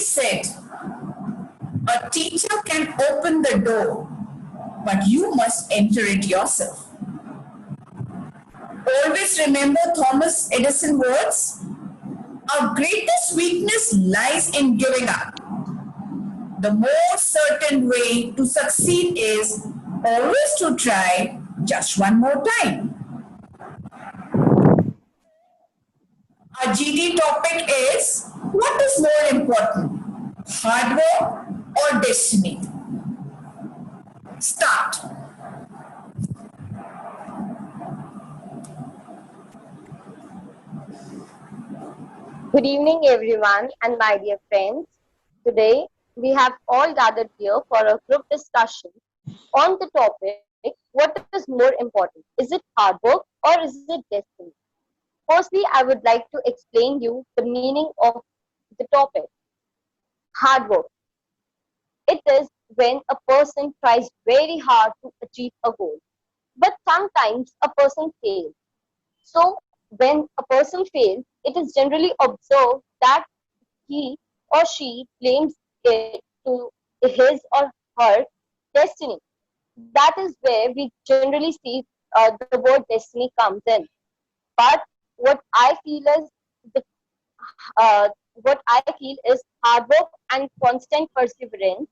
said, a teacher can open the door, but you must enter it yourself. Always remember Thomas Edison's words, our greatest weakness lies in giving up. The more certain way to succeed is always to try just one more time. Our GT topic is, what is more important, hard work or destiny? Start. Good evening, everyone, and my dear friends. Today, we have all gathered here for a group discussion on the topic, what is more important? Is it hard work or is it destiny? Firstly, I would like to explain you the meaning of the topic. Hard work. It is when a person tries very hard to achieve a goal, but sometimes a person fails. So, when a person fails, it is generally observed that he or she blames it to his or her destiny. That is where we generally see the word destiny comes in. But what I feel is the what I feel is hard work and constant perseverance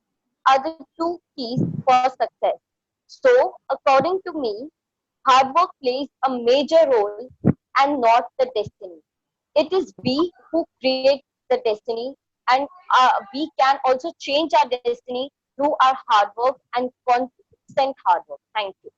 are the two keys for success. So, according to me, hard work plays a major role and not the destiny. It is we who create the destiny, and we can also change our destiny through our hard work and constant hard work. Thank you.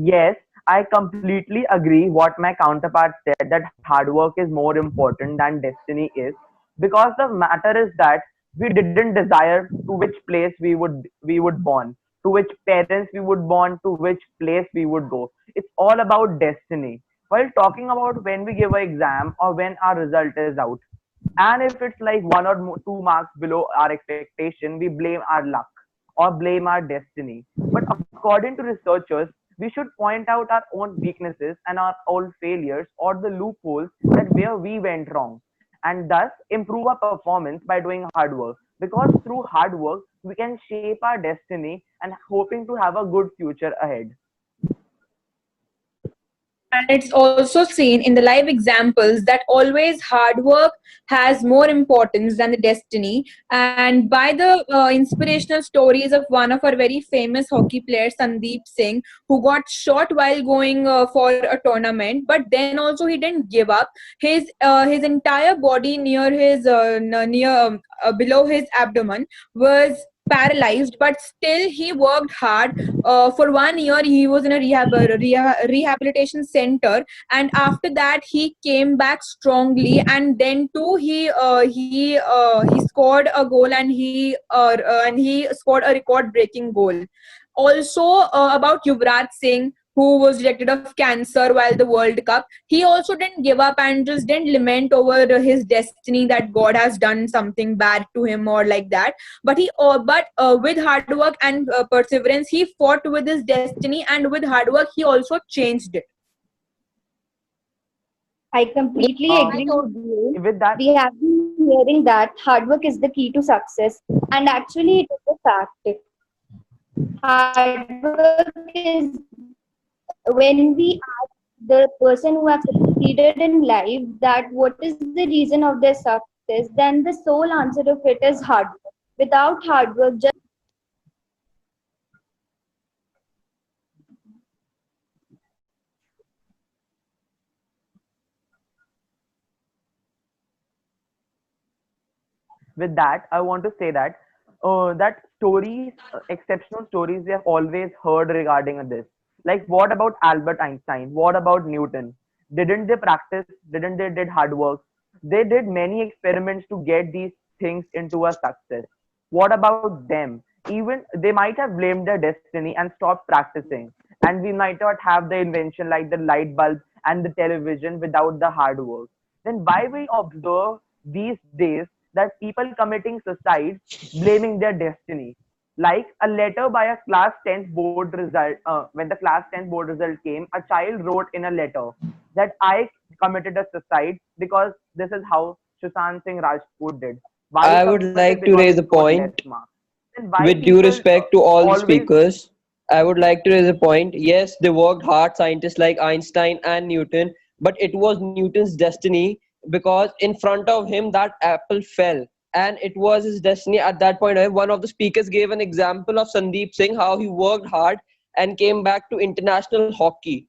Yes, I completely agree what my counterpart said, that hard work is more important than destiny is, because the matter is that we didn't desire to which place we would born, to which parents we would born, to which place we would go. It's all about destiny. While talking about when we give an exam or when our result is out, and if it's like 1 or 2 marks below our expectation, we blame our luck or blame our destiny. But according to researchers, we should point out our own weaknesses and our own failures or the loopholes that where we went wrong, and thus improve our performance by doing hard work. Because through hard work, we can shape our destiny and hoping to have a good future ahead. And it's also seen in the live examples that always hard work has more importance than the destiny. And by the inspirational stories of one of our very famous hockey players, Sandeep Singh, who got shot while going for a tournament, but then also he didn't give up. His entire body near his near below his abdomen was paralyzed, but still he worked hard. For 1 year he was in a rehabilitation center, and after that he came back strongly, and then too he scored a goal, and he scored a record breaking goal. Also, about Yuvraj Singh, who was rejected of cancer while the World Cup, he also didn't give up and just didn't lament over his destiny that God has done something bad to him or like that. But with hard work and perseverance, he fought with his destiny, and with hard work, he also changed it. I completely Uh, agree with you. with that, We have been hearing that hard work is the key to success, and actually, it is a fact. Hard work is when we ask the person who have succeeded in life that what is the reason of their success, then the sole answer of it is hard work. Without hard work, just with that, I want to say that that stories, exceptional stories, we have always heard regarding this. Like, what about Albert Einstein? What about Newton? Didn't they practice? Didn't they did hard work? They did many experiments to get these things into a success. What about them? Even they might have blamed their destiny and stopped practicing. And we might not have the invention like the light bulb and the television without the hard work. Then why we observe these days that people committing suicide blaming their destiny? Like a letter by a class 10th board result, when the class 10th board result came, a child wrote in a letter, that I committed a suicide because this is how Sushant Singh Rajput did. Why he I would committed? like to Because he raise a scored less point. marks. Then why With due people respect to all the always speakers, I would like to raise a point. Yes, they worked hard, scientists like Einstein and Newton, but it was Newton's destiny because in front of him that apple fell. And it was his destiny at that point. One of the speakers gave an example of Sandeep Singh, how he worked hard and came back to international hockey.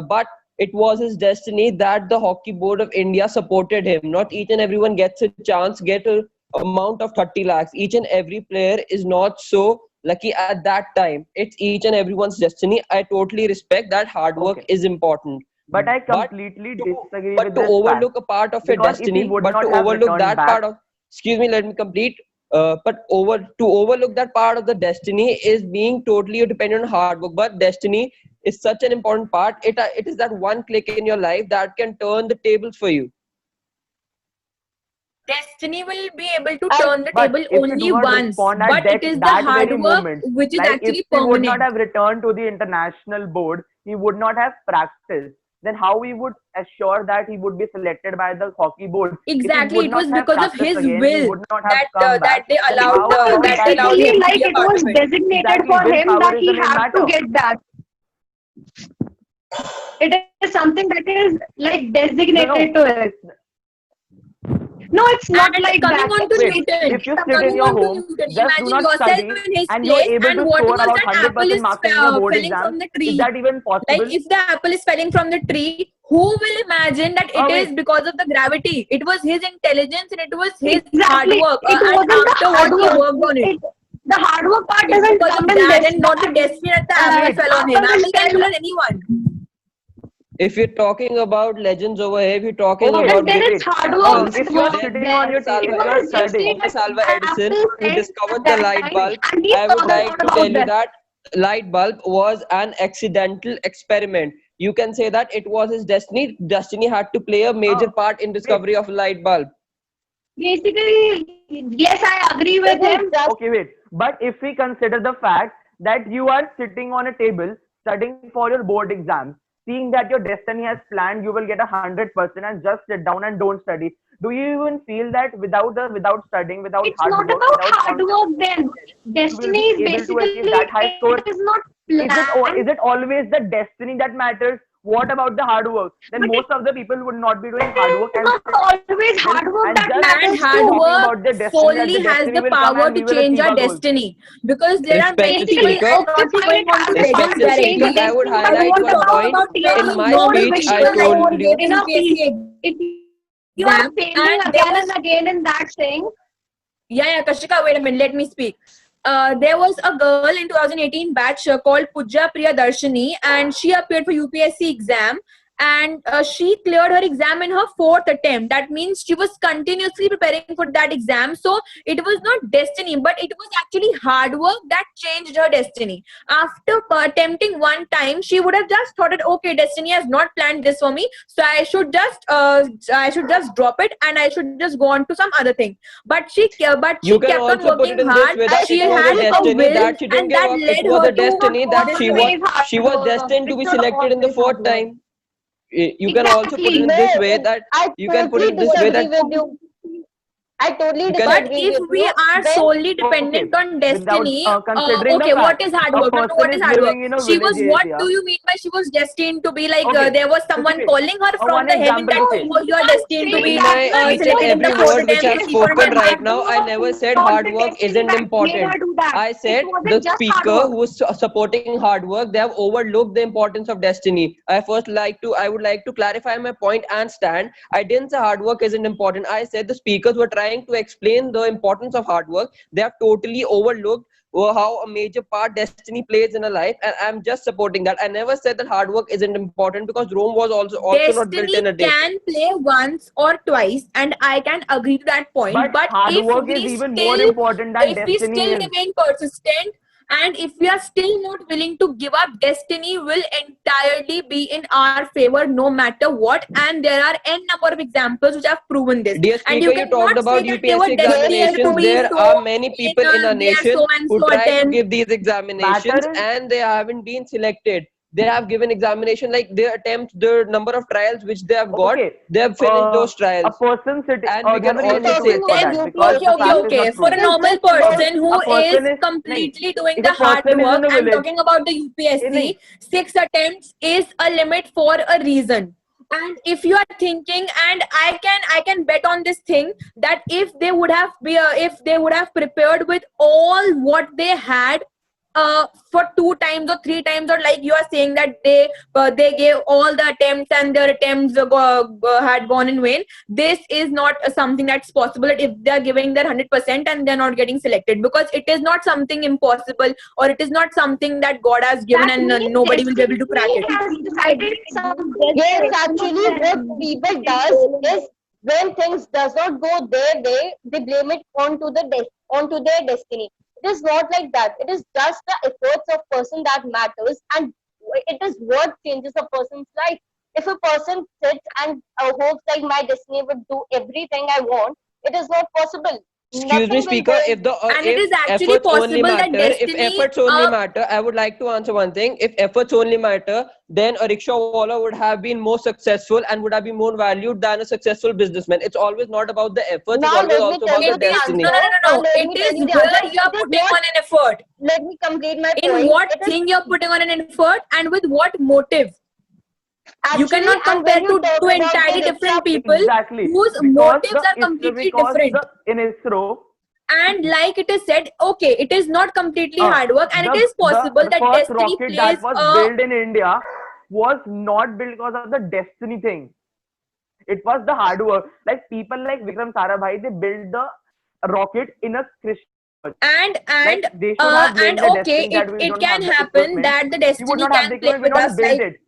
But it was his destiny that the Hockey Board of India supported him. Not each and everyone gets a chance, get a amount of 30 lakhs. Each and every player is not so lucky at that time. It's each and everyone's destiny. I totally respect that hard work okay. is important. But I But completely to, disagree but with to this fact overlook a part of your because if he destiny, would but to not have overlook returned that back, part of, excuse me, let me complete. But over to overlook that part of the destiny is being totally dependent on hard work. But destiny is such an important part. It is that one click in your life that can turn the tables for you. Destiny will be able to I turn the but table if you do only not once, respond at but it is the that hard very work moment, which is like if actually he would not permanent. have returned to the international board, he would not have practiced. Then how we would assure that he would be selected by the hockey board? If he Exactly, would it not was have because of practiced his again, he will would not have come that back. they Then It how was about that that allowed lady? basically him to like be a it part was of it. designated Exactly. for Will him that he favorism in had to matter? get that. It is something that is like No, designated no. to it. It's No, it's not And like coming that. on to It's wait. Newton, If you basically sit in coming your on to home, Newton, just do imagine not yourself study, in his and you are place, able and to what score was about that apple 100% is marks in your board falling exam, from the is tree. that even Like possible? if the apple is falling from the tree, who will imagine that it Oh is wait. because of the gravity? It was his intelligence and it was his hard exactly. work, It and wasn't the afterwards hard he work. worked on it. The hard work part It's doesn't because come of in that this. and not the destiny that the apple Wait. fell on him. Apple Apple is can fell. fall on anyone. If you're talking about legends over here, if you're talking Oh wait. And about there great is Wait. hard work examples, If you are involved then sitting there. on your Thomas It if Alva you are was Edison, just studying, Thomas Alva that Edison, Apple who fell discovered at the that light time, bulb, and he I would thought a like lot to tell about you that. that light bulb was an accidental experiment. You can say that it was his destiny. Destiny had to play a major oh part in wait. discovery of light bulb. Basically, yes, I agree it with is him. just Okay, wait. But if we consider the fact that you are sitting on a table studying for your board exams, seeing that your destiny has planned, you will get 100% and just sit down and don't study. Do you even feel that without studying, without It's hard not work, about without hard work consistency, then. you will Destiny be is able to basically, achieve that high it score? is not Is planned, it always the destiny that matters? What about the hard work? Then but it most of the people would not be doing hard work is and not sit on the always table hard work and that just And matters hard too. talking work about the destiny, that the solely has destiny the will come power and to we will change achieve our our goals. destiny, because there are many Respected people, Basically, speaker, I'm okay, not fine, going it on to has the power legends respected to change speaker, the directly. I would destiny, I but highlight what want to one talk about point. about In many my your normal speech, I people wishes like told or who gave you, the inner peace? UPSC If you are exam, failing and there again was, and again in that thing, yeah, Kashika, wait a minute, let me speak. There was a girl in 2018 batch called Pujya Priya Darshini, and she appeared for UPSC exam, and she cleared her exam in her fourth attempt. That means she was continuously preparing for that exam. So it was not destiny, but it was actually hard work that changed her destiny. After attempting one time, she would have just thought that okay, destiny has not planned this for me, so I should just drop it and I should just go on to some other thing. But you she can kept on also put it working in this hard. way I that She it was a had totally a destiny will, that she didn't and give that up. It led was her a to not destiny that always hard she was work. destined to It's be not selected in the always hard fourth work. time. You can also put it in Exactly. this way no. that I you can put totally it in this way disagree that with you. I totally you can but disagree if with we you. are When solely Okay, dependent on without destiny, considering the okay, what fact is hard a work? No, no, person what is is hard work? living in a She village was, what area. do you mean by she was destined to be like, Okay, there was okay, someone wait. calling her from One the heaven example that to No, take. you you are can't destined to say in be that. my Na, each it and was selected in the every fourth word which attempt, I've in it the fifth was spoken attempt. right hard now, I work, never said not hard the work destiny isn't that made important. her do that. I It said the wasn't just hard speaker work. who was supporting hard work, they have overlooked the importance of destiny. I would like to clarify my point and stand. I didn't say hard work isn't important. I said the speakers were trying to explain the importance of hard work. They have totally overlooked how a major part destiny plays in a life, and I'm just supporting that. I never said that hard work isn't important because Rome was also not built Destiny in a day. can play once or twice, and I can agree to that point. But But hard work is even more important than if we destiny still is. remain persistent, and if we are still not willing to give up, destiny will entirely be in our favor no matter what. And there are n number of examples which have proven this. Dear And speaker, you you talked cannot say about that they were UPSC yes, destined to examinations. be Sumi, There so are many in people in our their so nation and who so try to attempt. give these examinations Matter is and they haven't been selected. they have given examination, like their attempts, the number of trials which they have got, Okay. they have finished those A trials. person sitting, And we there can will be We're a also little say, talking twist for like that beauty. because Okay, the okay, fact is okay. not For true. a It is normal just about person who A is person is nahi, completely doing if the a hard person is in work, the I'm village, talking about the nahi, UPSC, 6 attempts is a limit for a reason. And if you are thinking, and I can bet on this thing, that if they would have prepared with all what they had, for 2 times or 3 times, or like you are saying that they gave all the attempts and their attempts had gone in vain. This is not something that's possible, that if they are giving their 100% and they're not getting selected, because it is not something impossible, or it is not something that God has given That and means nobody will be able to crack destiny it. has decided something. Yes, actually, what people does is when things does not go their way, they blame it onto their destiny. It is not like that. It is just the efforts of person that matters, and it is what changes a person's life. If a person sits and hopes like my destiny would do everything I want, it is not possible. excuse me, Nothing will speaker, go in. And it if is actually efforts only possible that matter, if destiny, efforts only matter, I would like to answer one thing. If efforts only matter, then a rickshaw wala would have been more successful and would have been more valued than a successful businessman. It's always not about the efforts, it's Now always let me also tell about the you it the is no, destiny. no, answer. no, no, Now no. let It me tell is you the answer. where you are It is putting not. on an effort. Let me complete my In point. what It is thing you're putting on an effort, and with what motive. You actually, cannot and compare when you to talk two about the entirely rickshaw, different people exactly, whose because motives are completely because different. the in ISRO, And like it is said, okay, it is not completely hard work, and it is possible the that first destiny rocket plays that was a. built in India was not built because of the destiny thing. It was the hard work. Like people like Vikram Sarabhai, they built the rocket in a Christian church. Like they should have And blamed the okay, destiny that we it don't can have the happen equipment. that the We would destiny not have the can play equipment. We with would us not build like it.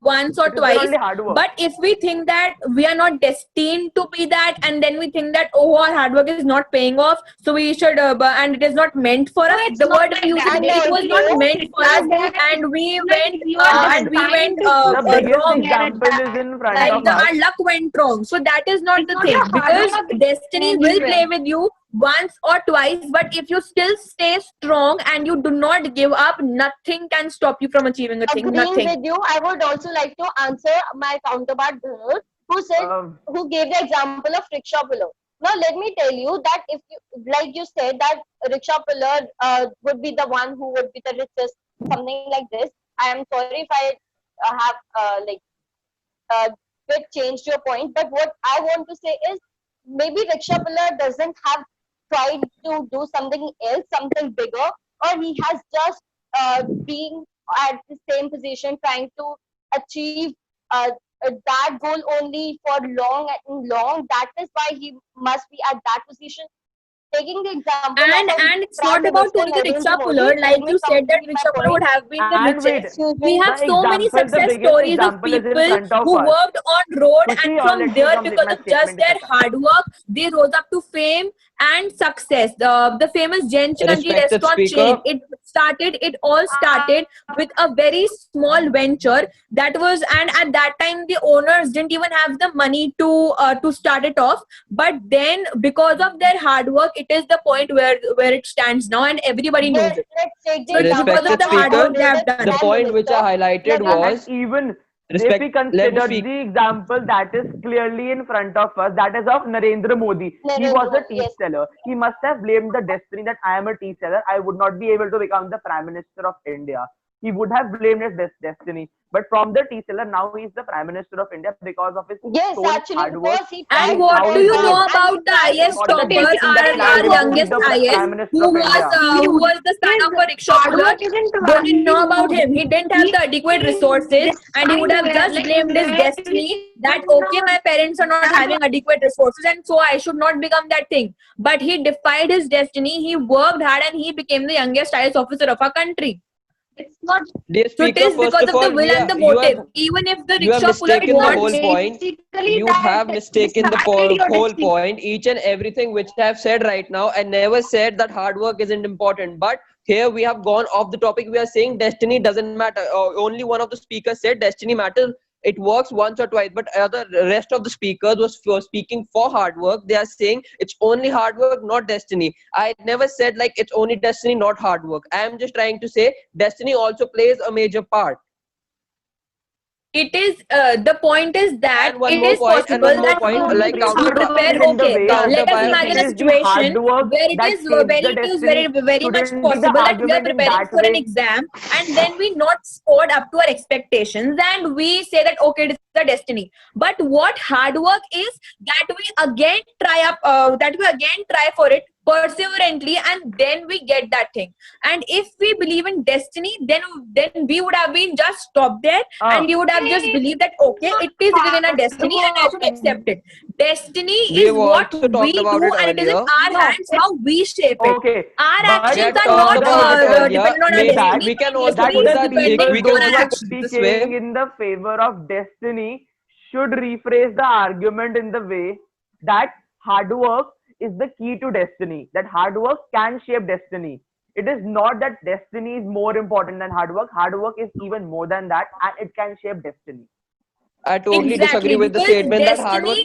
once or It is their twice. only hard work. But if we think that we are not destined to be that, and then we think that, oh, our hard work is not paying off, so we should and it is not meant for No, us, it's the not word we like use is, that. and it was not also meant It's for like us, as that. and we Like went you are And destined to the biggest wrong. get at example is that. in front Like of Time. us. our luck went wrong. So that is not It's the not thing, your hard because work destiny will anywhere. play with you once or twice, but if you still stay strong and you do not give up, nothing can stop you from achieving a thing. agreeing Nothing. with you, I would also like to answer my counterpart Bharat, who said, who gave the example of rickshaw puller. Now let me tell you that if you, like you said, that rickshaw puller would be the one who would be the richest, something like this. I am sorry if I have uh, bit changed your point, but what I want to say is maybe rickshaw puller doesn't have tried to do something else, something bigger, or he has just been at the same position trying to achieve that goal only for long and long. That is why he must be at that position. Taking the example of a And it's Prime not about Minister only the Narendra rickshaw Modi, puller. let Like me you said, that complete my rickshaw puller point. would have been the And wait, richest. Excuse We me. have the so many example, the success biggest stories of example is in people front of who us. worked on road, and Kushi, from let me there, complete because my of just statement. their hard work, they rose up to fame and success. The famous Jain Chikanji Respected restaurant chain, speaker, it all started with a very small venture that was, and at that time the owners didn't even have the money to start it off. But then, because of their hard work, it is the point where it stands now, and everybody knows it. Let's take the So it's because example of of respected the our hard speaker, work they have greatest the done. Prime point which I Minister, highlighted And was even if respect. we Let me consider speak. the example that is clearly in front of us, that is of Narendra Modi. He Narendra was a Modi. tea Yes, seller. He must have blamed the destiny that I am a tea seller. I would not be able to become the Prime Minister of India. He would have blamed his destiny. But from the tea seller, now he is the Prime Minister of India because of his yes, sole actually, hard work because he and And tried to what how do work he you hard know grown. and he about the tried to IS Not the topper, destiny that our planned him to be youngest the IS, Prime Minister of India. who was the son of a rickshaw Hard puller? work isn't Don't you know value. about him? He didn't have He the adequate is resources, and he would have destined just where, blamed his like destiny where that, you okay, know my parents are not that having adequate resources, and so I should not become that thing. But he defied his destiny, he worked hard, and he became the youngest IS officer of our country. it's not. Dear So it speaker, is first because of of the all, will and the motive. Even if the you have rickshaw puller mistaken It's the not whole wants, point. basically You that have mistaken the decide your whole destiny. point. Each and everything which I have said right now, I never said that hard work isn't important. But here we have gone off the topic. We are saying destiny doesn't matter. Only one of the speakers said destiny matters. It works once or twice, but other rest of the speakers was speaking for hard work. They are saying it's only hard work, not destiny. I never said like it's only destiny, not hard work. I am just trying to say destiny also plays a major part. it is the point is that And one it more is point, and possible one more that point, you like you prepare. in the Okay, way. let us counterpart imagine It a thing. is the hard situation work where that shapes the it is destiny. very much Shouldn't be the possible that we are argument in preparing that for an way. exam and then we not scored up to our expectations and we say that okay, it is the destiny. But what hard work is that we again try for it perseverantly, and then we get that thing. And if we believe in destiny, then we would have been just stopped there, and you would have just believed that okay, it is written in a destiny and I should accept it. Destiny We have is what also talked we about do, it and it is in earlier. our No, hands how we shape it. Okay, Our but actions We had are talked not about it earlier. dependent on our Maybe that destiny, we can but also that destiny put is the that, dependent people we on can those who our also are put actions. this way. speaking in the favor of destiny should rephrase the argument in the way that hard work is the key to destiny, that hard work can shape destiny. It is not that destiny is more important than hard work is even more than that, and it can shape destiny. I totally Exactly, disagree with the because statement that destiny, hard work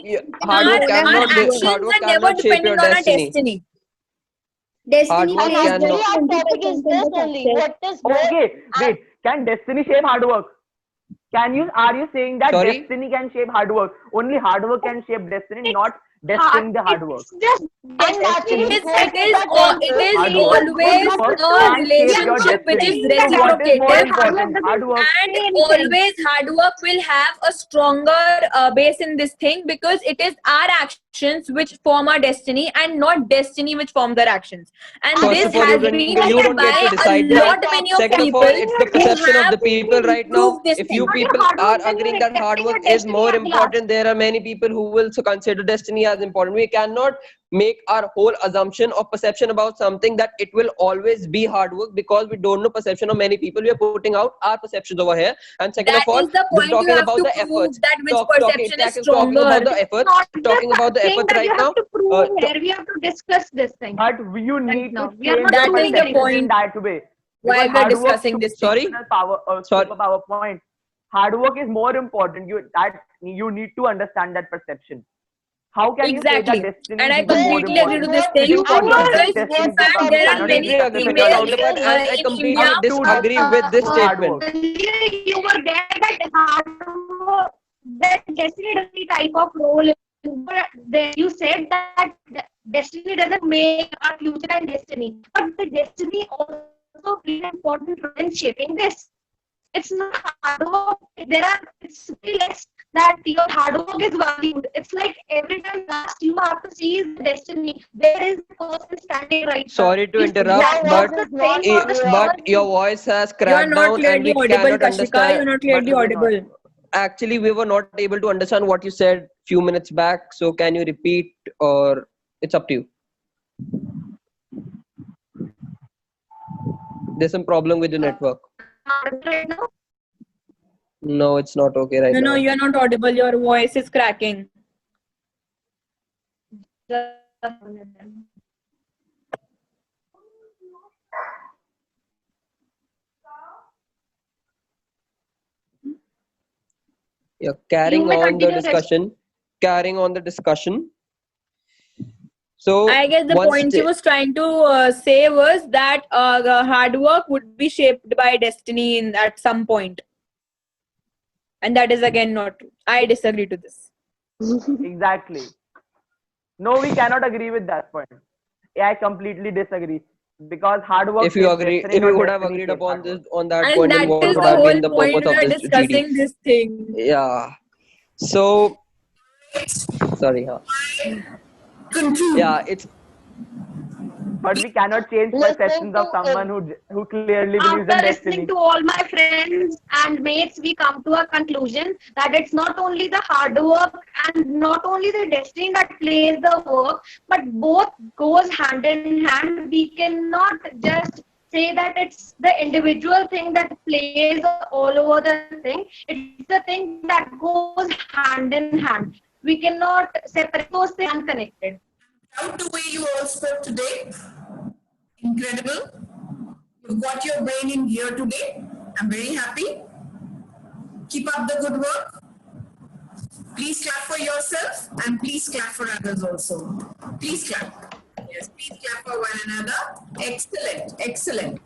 our cannot hard actions work are never cannot shape your dependent on our destiny. destiny. Hard Destiny work And plays actually, just cannot. our topic 20% is in this the only. success. What is more? Okay, wait. Can destiny shape hard work? Are you saying that Sorry. destiny can shape hard work? Only hard work can shape destiny, not Hard, destined the hard work. it's just And destiny. actually, goes with the It destiny. is Hard work, always a can shape your relationship which is destiny. So what is more reciprocative, important? Hard work. and always hard work will have a stronger base in this thing, because it is our actions which form our destiny and not destiny which forms our actions. And And First this of all, destiny has is been you like said don't get by to a decide full that. lot stop. many of Second of all, people it's the who perception of have the people right now. proved this If you thing. Not your people hard are work, then agreeing you're that hard accepting work your is destiny more at last. important, there are many people who will so consider destiny as important. We cannot make our whole assumption or perception about something that it will always be hard work, because we don't know perception of many people. We are putting out our perceptions over here. And second of That all, is the point. You talking have about to the efforts. prove that which perception is Talking about stronger. the It's efforts. not Talking the about the thing efforts that you right have now. to prove here. We have to discuss this thing But you right need to now. We are change not your That is proving the perceptions anything. in point that way. why Because we are hard work discussing should this thing. Sorry. be a power a Sorry. superpower point. Hard work is more important. You need to understand that perception. How can you say that Exactly. destiny And is I even more completely agree Goes to important? this what It thing, is I possible know that because in destiny what the fact becomes there are purpose cannot is. many be Agree with my female accepted. counterpart, and I in completely India. disagree with this Hard statement. work. Earlier you were there that hard work, that destiny doesn't any type of role. You said that destiny doesn't make our future and destiny, but the destiny also plays an important role in shaping this. It's not hard work. It's very less that your hard work is valued. It's like every time last you have to see is the destiny. Where is the person standing right now? Sorry to Is interrupt, Your exactly but voice the is not same for the clear. but small your thing. voice has You are cracked not down, and clearly we audible, cannot Kashika. understand. You're not But clearly we're not. audible. Actually, we were not able to understand what you said few minutes back. So can you repeat, or it's up to you? There's some problem with the network. Right now, No, it's not okay right No, now. you are not audible. Your voice is cracking. just a minute. Yeah, You may continue this. carrying on the discussion. So I guess the once point she was trying to say was that the hard work would be shaped by destiny at some point, and that is again not true. I disagree to this. Exactly. No, we cannot agree with that point. I completely disagree. Because hard work shapes destiny, if you not would have destiny agreed shapes upon hard this work. on that And point, then that what So is would the have that's been whole the it. point purpose we of are this GD? discussing this thing. Yeah. So sorry, huh? Conclude. Yeah, it's But we cannot change Listening perceptions to of someone who clearly believes in After listening destiny. to all my friends and mates, we come to a conclusion that it's not only the hard work and not only the destiny that plays the work, but both goes hand in hand. We cannot just say that it's the individual thing that plays all over the thing. It's the thing that goes hand in hand. We cannot separate those things unconnected. Proud the way you all spoke today. Incredible. You've got your brain in gear today. I'm very happy. Keep up the good work. Please clap for yourself and please clap for others also. Please clap. Yes, please clap for one another. Excellent, excellent.